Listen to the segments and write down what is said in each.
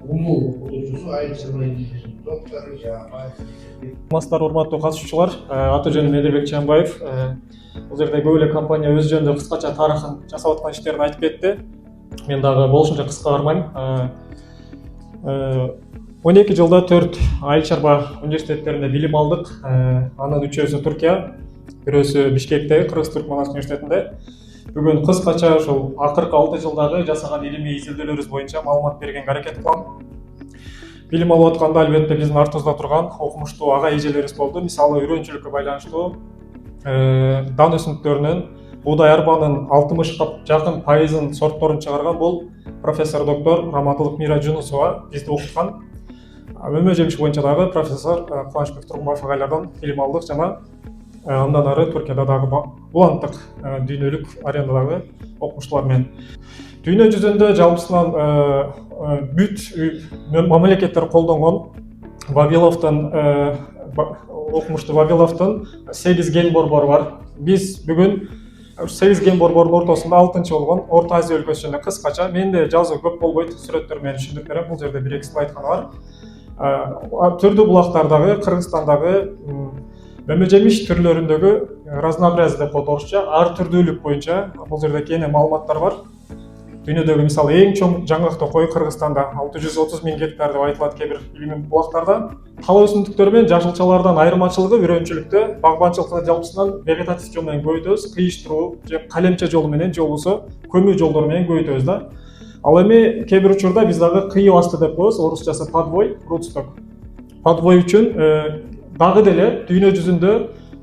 Умуу окуучусу Айча Байкенов доктор Жаабаев. Саламатсыздар, урматтуу катышуучулар. Аты жөнүм Медебек Жаанбаев. Бул жерде көп эле компания өз жөнүндө кыскача тарыхын жасап аткан иштерин айтып кетти. Мен дагы болушунча кыска бармайм. 12 жылда 4 айыл чарба университеттеринде билим алдык. Анын 3-өсү Түркия, бирөөсү Бишкекте, Кыргыз-Түрк Манас университетинде. Бүгүн кыскача ошол акыркы 6 жылдагы жасаган илимий изилдөөлөрүбүз боюнча маалымат бергенге аракет кылам. Билим алып атканда албетте биздин артыбызда турган окумуштуу ага эжелерибиз болду. Мисалы үйрөнчүлүккө байланыштуу дан өсүмдүктөрүнөн буудай арбанын 60 жакын пайызын сортторун чыгарган бул профессор доктор Раматылык Мира Жунусова бизди окуткан. Мөмө жемиш боюнча дагы профессор Кубанычбек Тургунбаев агайлардан билим алдык жана андан ары Түркияда дагы уланттык дүйнөлүк аренадагы окумуштуулар менен. Дүйнө жүзүндө жалпысынан бүт мамлекеттер колдонгон Вавиловдун окумуштуу Вавиловдун 8 ген борбору бар. Биз бүгүн 8 ген борбордун ортосунда 6-чы болгон Орто Азия өлкөсүндө кыскача, менде жазуу көп болбойт, сүрөттөр менен түшүндүрүп берем. Бул жерде 1-2 слайд гана бар. Түрдүү булактардагы, Кыргызстандагы мөмө жемиш түрлөрүндөгү разнообразие деп коет орусча, ар түрдүүлүк боюнча бул жерде кене маалыматтар бар. Дүйнөдөгү мисалы эң чоң жаңгак токой Кыргызстанда 630 000 гектар деп айтылат кээ бир илимий булактарда. Тал өсүмдүктөр менен жашылчалардан айырмачылыгы үрөнчүлүктө багбанчылыкта жалпысынан вегетатив жол менен көбөйтөбүз, кыйыштыруу же калемче жолу менен же болбосо көмүү жолдору менен көбөйтөбүз да. Ал эми кээ бир учурда биз дагы кыйык асты деп коебуз, орусчасы подвой, рудсток. Подвой үчүн дагы деле дүйнө жүзүндө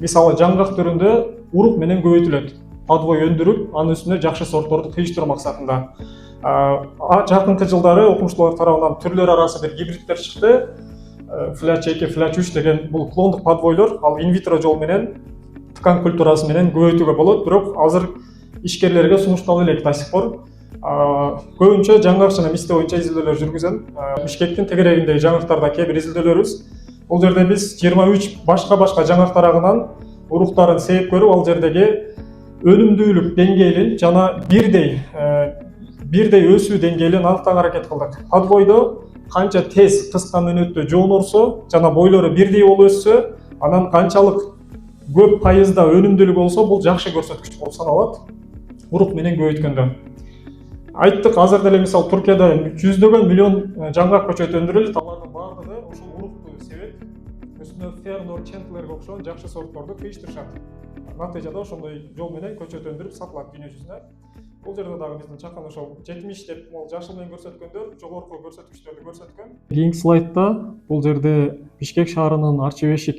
мисалы жаңгак түрүндө урук менен көбөйтүлөт. Подвой өндүрүп, анын үстүнө жакшы сортторду кыйыштыруу максатында. Жакынкы жылдары окумуштуулар тарабынан түрлөр арасы бир гибридтер чыкты. Фляч 2, фляч 3 деген бул клондук подвойлор, ал инвитро жол менен ткан культурасы менен көбөйтүүгө болот, бирок азыр ишкерлерге сунушталып элек до сих пор. Көбүнчө жаңгак жана мисте боюнча изилдөөлөр жүргүзөм. Бишкектин тегерегиндеги жаңгактарда кээ бир изилдөөлөрүбүз. Бул жерде биз 23 башка жаңгак тарагынан уруктарын сээп көрүп, ал жердеги өнүмдүүлүк деңгээлин жана бирдей өсүү деңгээлин аныктаганга аракет кылдык. Подвойдо канча тез кыска мөөнөттө жоон орсо жана бойлору бирдей болуп өссө, анан канчалык көп пайызда өнүмдүүлүк болсо, бул жакшы көрсөткүч болуп саналат урук менен көбөйткөндө. Айттык, азыр деле мисалы Түркияда жүздөгөн миллион жаңгак көчөтү өндүрүлөт, алардын баардыгы ушул урукту себет, үстүнө Фернор, Чентлерге окшогон жакшы сортторду кыйыштырышат. Натыйжада ошондой жол менен көчөт өндүрүп сатылат дүйнө жүзүнө. Бул жерде дагы биздин чакан ошол 70 деп жашыл менен көрсөткөндөр жогорку көрсөткүчтөрдү көрсөткөн. Кийинки слайдта бул жерде Бишкек шаарынын Арчыбешик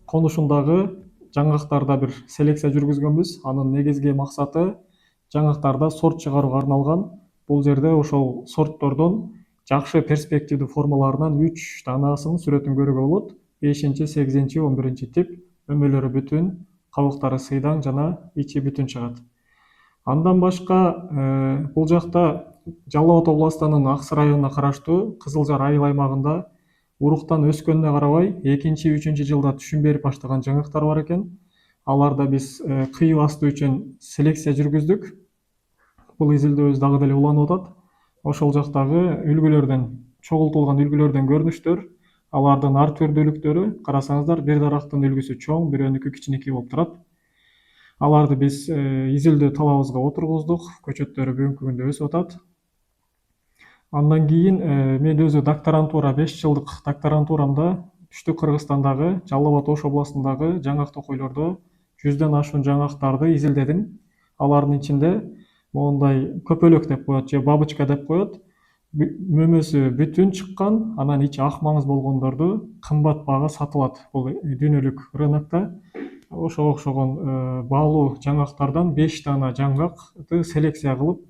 конушундагы жаңгактарда бир селекция жүргүзгөнбүз. Анын негизги максаты жаңгактарда сорт чыгарууга арналган. Бул жерде ошол сорттордун жакшы перспективдүү формаларынан 3 данасын сүрөтүн көрүүгө болот. 5-чи, 8-чи, 11-чи тип, өмөлөрү бүтүн, кабыктары сыйдаң жана ичи бүтүн чыгат. Андан башка бул жакта Жалал Абад областынын Аксы районуна караштуу Кызылжар айыл аймагында уруктан өскөнүнө карабай 2-чи, 3-чү жылда түшүм берип баштаган жаңгактар бар экен. Аларда биз кыйык асты үчүн селекция жүргүздүк. Бул изилдөөбүз дагы деле уланып атат. Ошол жактагы үлгүлөрдөн, чогултулган үлгүлөрдөн көрүнүштөр, алардын ар түрдүүлүктөрү карасаңыздар, бир дарактын үлгүсү чоң, бирөөнүкү кичинекей болуп турат. Аларды биз изилдөө талабыбызга отургуздук, көчөттөрү бүгүнкү күндө өсүп атат. Андан кийин мен өзү докторантура 5 жылдык докторантурамда Түштүк Кыргызстандагы Жалал Абад Ош областындагы жаңгак токойлордо 100дөн ашуун жаңгактарды изилдедим. Алардын ичинде моундай көпөлөк деп коет же бабочка деп коет. Мөмөсү бүтүн чыккан, анан ичи ак маңыз болгондорду кымбат баага сатылат бул дүйнөлүк рынокто. Ошого окшогон баалуу жаңгактардан 5 дана жаңгакты селекция кылып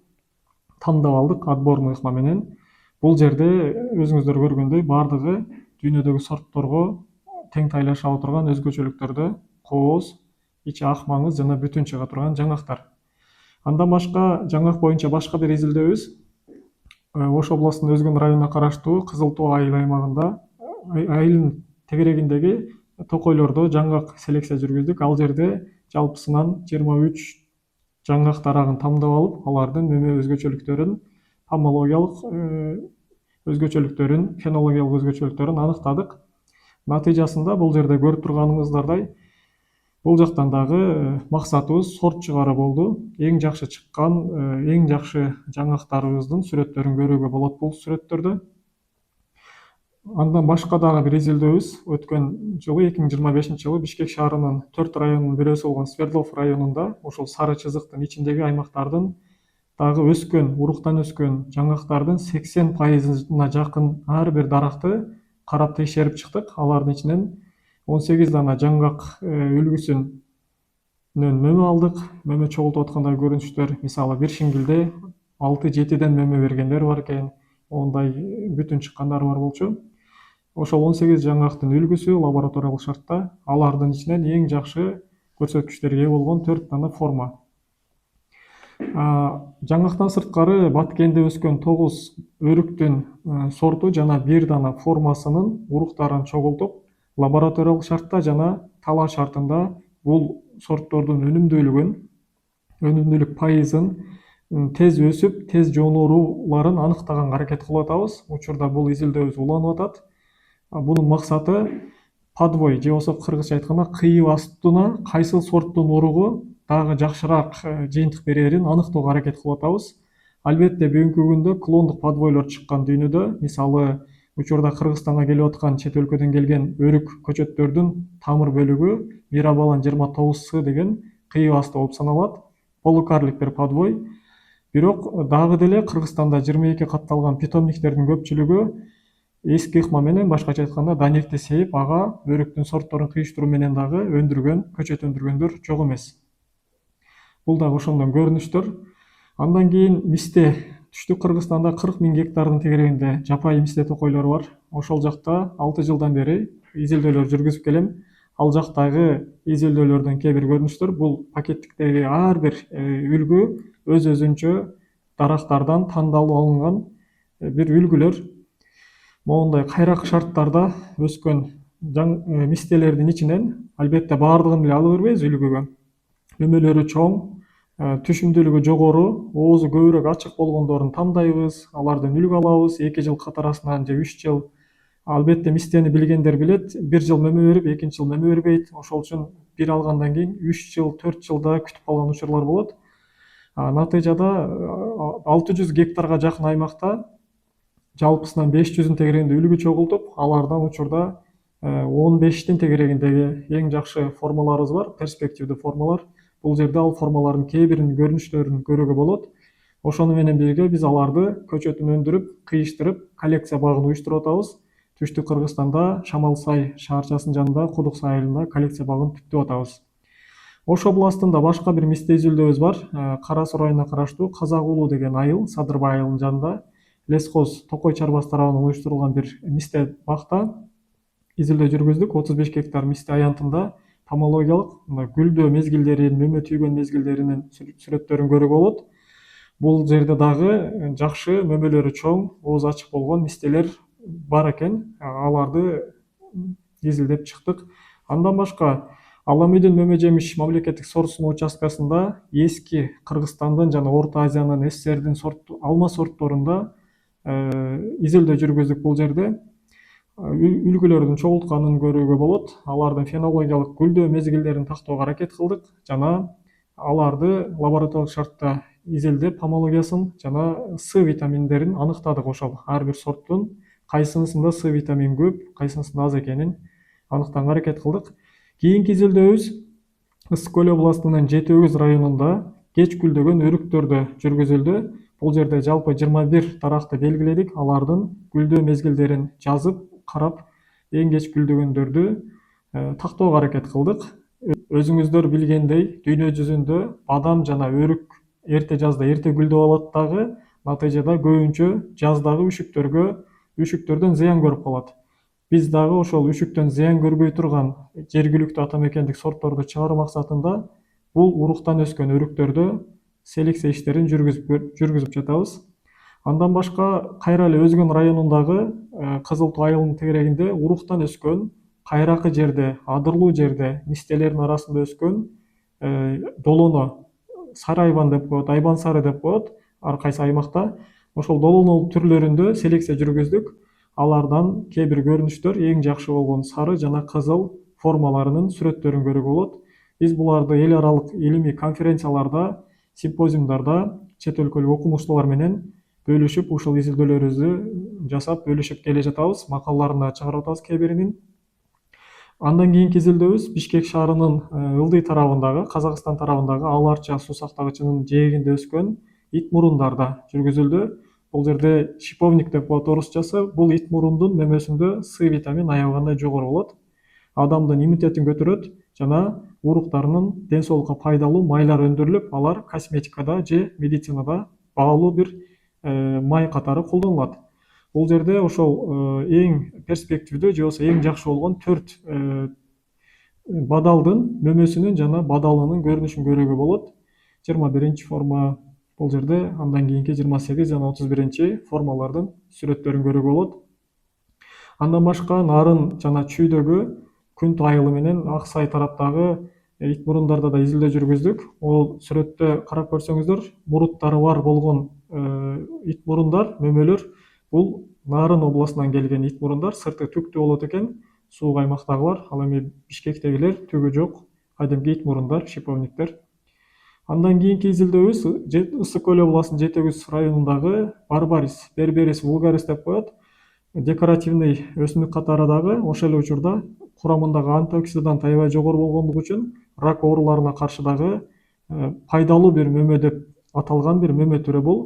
тандап алдык отборный ыкма менен. Бул жерде өзүңүздөр көргөндөй баардыгы дүйнөдөгү сортторго тең тайлаша отурган өзгөчөлүктөрдө кооз, ичи ак маңыз жана бүтүн чыга турган жаңгактар. Андан башка жаңгак боюнча башка бир изилдөөбүз Ош областынын Өзгөн районуна караштуу Кызыл Тоо айыл аймагында айылдын тегерегиндеги токойлордо жаңгак селекция жүргүздүк. Ал жерде жалпысынан 23 жаңгак тарагын тандап алып, алардын мөмө өзгөчөлүктөрүн homологиялык өзгөчөлүктөрүн, фенологиялык өзгөчөлүктөрүн аныктадык. Натыйжасында бул жерде көрүп турганыңыздардай бул жактан дагы максатыбыз сорт чыгаруу болду. Эң жакшы чыккан, эң жакшы жаңгактарыбыздын сүрөттөрүн көрүүгө болот бул сүрөттөрдө. Андан башка дагы бир изилдөөбүз өткөн жылы 2025-жылы Бишкек шаарынын 4 районунун бирөөсү болгон Свердлов районунда ушул сары чызыктын ичиндеги аймактардын дагы өскөн, уруктан өскөн жаңгактардын 80%-на жакын ар бир даракты карап текшерип чыктык. Алардын ичинен 18 дана жаңгак үлгүсүнөн мөмө алдык. Мөмө чогултуп аткандай көрүнүштөр, мисалы бир шиңгилде 6-7ден мөмө бергендер бар экен, ондай бүтүн чыккандар бар болчу. Ошол 18 жаңгактын үлгүсү лабораториялык шартта алардын ичинен эң жакшы көрсөткүчтөргө ээ болгон 4 дана форма. Жаңгактан сырткары Баткенде өскөн 9 өрүктүн сорту жана 1 дана формасынын уруктарын чогултуп, лабораториялык шартта жана талаш шартында бул сорттордун өнүмдүүлүк пайызын тез өсүп, тез жонурууларын аныктаганга аракет кылып атабыз. Учурда бул изилдөөбүз уланып атат. Бунун максаты подвой же болбосо кыргызча айтканда кыйып астына кайсыл сорттун уругу дагы жакшыраак жыйынтык берерин аныктоого аракет кылып атабыз. Албетте бүгүнкү күндө клондук подвойлор чыккан дүйнөдө. Мисалы учурда Кыргызстанга келип аткан чет өлкөдөн келген өрүк көчөттөрдүн тамыр бөлүгү Мирабалан 29C деген кыйып асты болуп саналат. Полукарликтер подвой. Бирок дагы деле Кыргызстанда 22 катталган питомниктердин көпчүлүгү эски ыкма менен, башкача айтканда данекти сээп, ага өрүктүн сортторун кыйыштыруу менен дагы өндүргөн, көчөт өндүргөндөр жок эмес. Бул дагы ошондон көрүнүштөр. Андан кийин мисте. Түштүк Кыргызстанда 40 000 гектардын тегерегинде жапайы мисте токойлору бар. Ошол жакта 6 жылдан бери изилдөөлөр жүргүзүп келем. Ал жактагы изилдөөлөрдөн кээ бир көрүнүштөр бул пакеттиктеги ар бир үлгү өз-өзүнчө дарактардан тандалып алынган бир үлгүлөр. Моундай кайракы шарттарда өскөн мистелердин ичинен албетте баардыгын эле ала бербейбиз үлгүгө. Мөмөлөрү чоң, түшүмдүүлүгү жогору, оозу көбүрөөк ачык болгондорун тандайбыз, алардан үлгү алабыз, 2 жыл катарасынан же 3 жыл. Албетте мистени билгендер билет, 1 жыл мөмө берип, 2 жыл мөмө бербейт. Ошол үчүн бир алгандан кийин 3 жыл, 4 жылда күтүп калган учурлар болот. Натыйжада 600 гектарга жакын аймакта жалпысынан 500-дүн тегерегинде үлгү чогултуп, алардан учурда 15-тин тегерегиндеги эң жакшы формаларыбыз бар, перспективдүү формалар. Бул жерде ал формалардын кээ биринин көрүнүштөрүн көрүүгө болот. Ошону менен бирге биз аларды көчөтүн өндүрүп, кыйыштырып, коллекция багын уюштуруп атабыз. Түштүк Кыргызстанда Шамал Сай шаарчасынын жанында Кудук Сай айылында коллекция багын түптөп атабыз. Ош областында башка бир мисте изилдөөбүз бар. Кара Суу районуна караштуу Казак Улуу деген айыл, Садырбай айылынын жанында Лескоз Токой чарбасы тарабынан уюштурулган бир мисте бакта изилдөө жүргүздүк. 35 гектар мисте аянтында помологиялык гүлдөө мезгилдерин, мөмө түйгөн мезгилдеринин сүрөттөрүн көрүүгө болот. Бул жерде дагы жакшы мөмөлөрү чоң, оозу ачык болгон мистелер бар экен. Аларды изилдеп чыктык. Андан башка Аламүйдүн мөмө жемиш мамлекеттик сорт сунуу участкасында эски Кыргызстандын жана Орто Азиянын СССРдин алма сортторунда изилдөө жүргүздүк. Бул жерде үлгүлөрдүн чогултканын көрүүгө болот. Алардын фенологиялык гүлдөө мезгилдерин тактоого аракет кылдык жана аларды лабораториялык шартта изилдеп, помологиясын жана С витаминдерин аныктадык. Ошол ар бир сорттун кайсынысында С витамин көп, кайсынысында аз экенин аныктаганга аракет кылдык. Кийинки изилдөөбүз Ысык Көл областынын Жети Өгүз районунда кеч гүлдөгөн өрүктөрдө жүргүзүлдү. Бул жерде жалпы 21 даракты белгиледик. Алардын гүлдөө мезгилдерин жазып, карап, эң кеч гүлдөгөндөрдү тактоого аракет кылдык. Өзүңүздөр билгендей, дүйнө жүзүндө бадам жана өрүк эрте жазда эрте гүлдөп алат дагы, натыйжада көбүнчө жаздагы үшүктөрдөн зыян көрүп калат. Биз дагы ошол үшүктөн зыян көрбөй турган жергиликтүү ата мекендик сортторду чыгаруу максатында бул уруктан өскөн өрүктөрдө селекция иштерин жүргүзүп жатабыз. Андан башка кайра эле Өзгөн районундагы Кызыл Тоо айылынын тегерегинде уруктан өскөн, кайракы жерде, адырлуу жерде мистелердин арасында өскөн долоно сары айбан деп коет, айбан сары деп коет ар кайсы аймакта. ошол долонол түрлөрүндө селекция жүргүздүк. Алардан кээ бир көрүнүштөр эң жакшы болгон сары жана кызыл формаларынын сүрөттөрүн көрүүгө болот. Биз буларды эл аралык илимий конференцияларда, симпозиумдарда чет өлкөлүк окумуштуулар менен бөлүшүп, ушул изилдөөлөрүбүздү жасап бөлүшүп келе жатабыз. Макалаларына чыгарып атабыз кээ биринин. Андан кийинки изилдөөбүз Бишкек шаарынын ылдый тарабындагы, Казакстан тарабындагы Ал Арча суу сактагычынын жээгинде өскөн ит мурундарда жүргүзүлдү. Бул жерде шиповник деп коет орусчасы. Бул ит мурундун мөмөсүндө С витамин аябагандай жогору болот. Адамдын иммунитетин көтөрөт жана уруктарынын ден соолукка пайдалуу майлар өндүрүлүп, алар косметикада же медицинада баалуу бир май катары колдонулат. Бул жерде ошол эң перспективдүү же болбосо эң жакшы болгон 4 бадалдын мөмөсүнүн жана бадалынын көрүнүшүн көрүүгө болот. 21 форма бул жерде, андан кийинки 28 жана 31 формалардын сүрөттөрүн көрүүгө болот. Андан башка нарын жана чүйдөгү Күнт айылы менен Ак Сай тараптагы ит мурундарда да изилдөө жүргүздүк. Ол сүрөттө карап көрсөңүздөр, буруттары бар болгон ит мурундар, мөмөлөр бул Нарын областынан келген ит мурундар. Сырты түктүү болот экен, суук аймактагылар. Ал эми Бишкектегилер түгү жок, кадимки ит мурундар, шиповниктер. Андан кийинки изилдөөбүз Ысык көл областынын Жети Көз районундагы Барбарис, Берберис вулгарис деп коет. Декоративный өсүмдүк катары дагы ошол эле учурда курамындагы антиоксидант аябай жогору болгондугу үчүн рак ооруларына каршы дагы пайдалуу бир мөмө деп аталган бир мөмө түрү бул.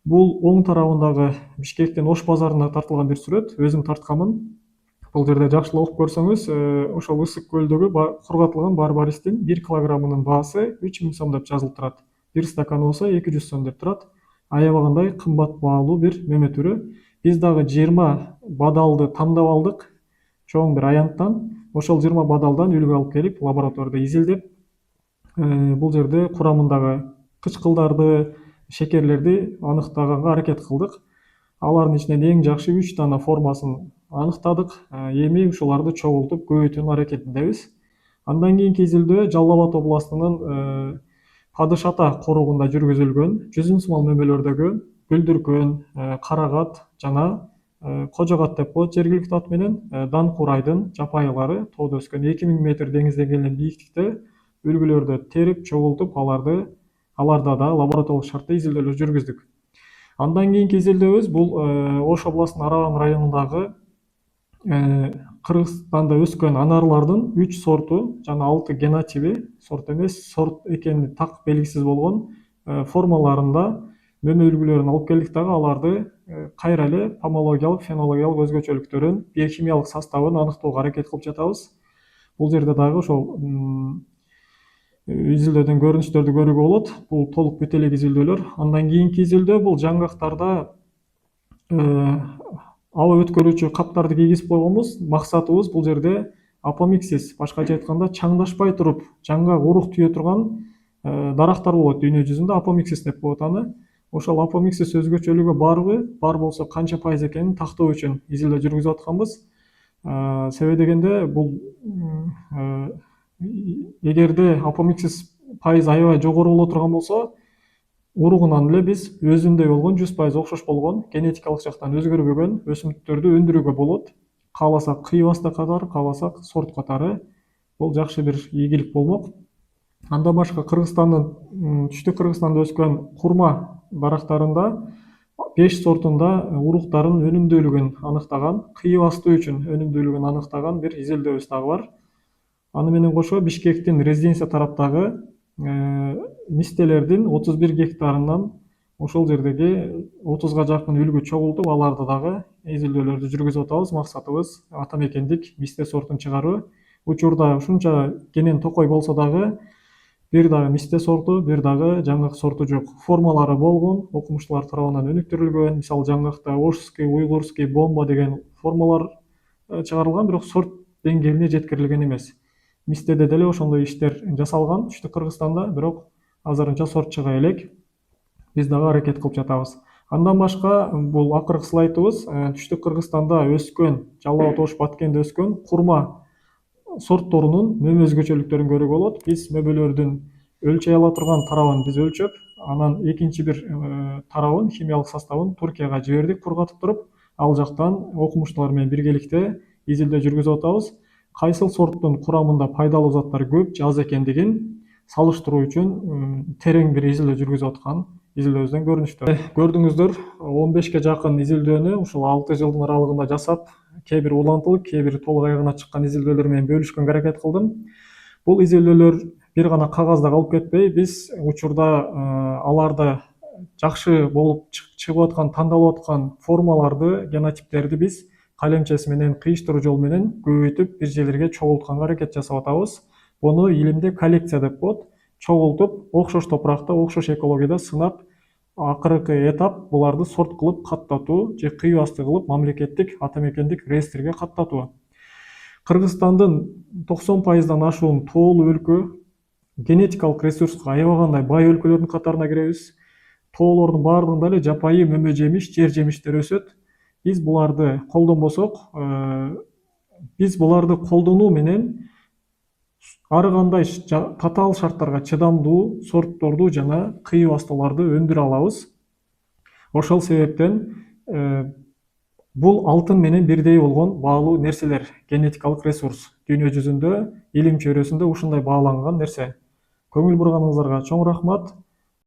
Бул оң тарабындагы Бишкектин Ош базарына тартылган бир сүрөт, өзүм тартканмын. Бул жерде жакшылап окуп көрсөңүз, ошол Ысык көлдөгү кургатылган барбаристин 1 килограммынын баасы 3000 сом деп жазылып турат. Бир стаканы болсо 200 сом деп турат. Аябагандай кымбат баалуу бир мөмө түрү. Биз дагы 20 бадалды тандап алдык, чоң бир аянттан. Ошол 20 бадалдан үлгү алып келип, лабораторияда изилдеп, бул жерде курамындагы кычкылдарды, шекерлерди аныктаганга аракет кылдык. Алардын ичинен эң жакшы 3 дана формасын аныктадык. Эми ушуларды чогултуп көбөйтүүнүн аракетиндебиз. Андан кийинки изилдөө Жалал Абад областынын Падыш ата коругунда жүргүзүлгөн. Жүзүнсымал мөмөлөрдөгү Бүлдүркөн, Карагат жана Кожогат деп коет жергиликтүү ат менен, Данкурайдын жапайылары тоодо өскөн 2000 метр деңиз деңгээлинен бийиктикте үлгүлөрдү терип, чогултуп, аларда да лабораториялык шартта изилдөөлөр жүргүздүк. Андан кийинки изилдөөбүз бул Ош областынын Араган районундагы Кыргызстанда өскөн анарлардын 3 сорту жана 6 генотиби, сорт эмес, сорт экени так белгисиз болгон формаларында мөмө үлгүлөрүн алып келдик дагы, аларды кайра эле помологиялык, фенологиялык өзгөчөлүктөрүн, биохимиялык составын аныктоого аракет кылып жатабыз. Бул жерде дагы ошол изилдөөдөн көрүнүштөрдү көрүүгө болот. Бул толук бүт элек изилдөөлөр. Андан кийинки изилдөө бул жаңгактарда аба өткөрүүчү каптарды кийгизип койгонбуз. Максатыбыз бул жерде апомиксис, башкача айтканда чаңдашпай туруп, жаңга урук түйө турган дарактар болот дүйнө жүзүндө, апомиксис деп коет аны. Ошол апомиксис өзгөчөлүгү барбы, бар болсо канча пайыз экенин тактоо үчүн изилдөө жүргүзүп атканбыз. Себеби дегенде бул эгерде апомиксис пайыз аябай жогору боло турган болсо, уругунан эле биз өзүндөй болгон 100% окшош болгон, генетикалык жактан өзгөрбөгөн өсүмдүктөрдү өндүрүүгө болот. Кааласак кыйбасты катары, кааласак сорт катары. Бул жакшы бир ийгилик болмок. Андан башка Кыргызстандын, түштүк Кыргызстанда өскөн курма дарактарында 5 сортунда уруктарын өнүмдүүлүгүн аныктаган, кыйбасты үчүн өнүмдүүлүгүн аныктаган бир изилдөөбүз дагы бар. Аны менен кошо Бишкектин резиденция тараптагы мистелердин 31 гектарынан ошол жердеги 30га жакын үлгү чогултуп, аларды дагы изилдөөлөрдү жүргүзүп атабыз. Максатыбыз ата мекендик мисте сортун чыгаруу. Учурда ушунча кенен токой болсо дагы бир дагы мисте сорту, бир дагы жаңгак сорту жок. Формалары болгон, окумуштуулар тарабынан өнүктүрүлгөн. Мисалы жаңгакта Ошский, Уйгурский, Бомба деген формалар чыгарылган, бирок сорт деңгээлине жеткирилген эмес. Мистеде деле ошондой иштер жасалган түштүк Кыргызстанда, бирок азырынча сорт чыга элек. Биз дагы аракет кылып жатабыз. Андан башка бул акыркы слайдыбыз түштүк Кыргызстанда өскөн, Жалал Абад, Ош, Баткенде өскөн курма сортторунун мөмө өзгөчөлүктөрүн көрүүгө болот. Биз мөмөлөрдүн өлчөй ала турган тарабын биз өлчөп, анан экинчи бир тарабын, химиялык составын Туркияга жибердик пургатып туруп, ал жактан окумуштуулар менен биргеликте изилдөө жүргүзүп атабыз. Кайсыл сорттун курамында пайдалуу заттар көп же аз экендигин салыштыруу үчүн терең бир изилдөө жүргүзүп аткан изилдөөбүздөн көрүнүштүү. Көрдүңүздөр, 15ке жакын изилдөөнү ушул 6 жылдын аралыгында жасап, кээ бир улантылып, кээ бир толук аягына чыккан изилдөөлөр менен бөлүшкөнгө аракет кылдым. Бул изилдөөлөр бир гана кагазда калып кетпей, биз учурда аларды жакшы болуп чыгып аткан, тандалып аткан формаларды, генотиптерди биз калемчеси менен, кыйыштыруу жолу менен көбөйтүп, бир жерлерге чогултканга аракет жасап атабыз. Буну илимде коллекция деп коет. Чогултуп, окшош топуракта, окшош экологияда сынап, акыркы этап буларды сорт кылып каттатуу же кыюу асты кылып мамлекеттик атамекендик реестрге каттатуу. Кыргызстандын 90%дан ашуун тоолуу өлкө, генетикалык ресурска аябагандай бай өлкөлөрдүн катарына киребиз. Тоолордун баардыгында эле жапайы мөмө жемиш, жер жемиштер өсөт. Биз буларды колдонбосок, биз буларды колдонуу менен ар кандай татаал шарттарга чыдамдуу сортторду жана кыюу астыларды өндүрө алабыз. Ошол себептен бул алтын менен бирдей болгон баалуу нерселер, генетикалык ресурс. Дүйнө жүзүндө илим чөйрөсүндө ушундай бааланган нерсе. Көңүл бурганыңыздарга чоң рахмат.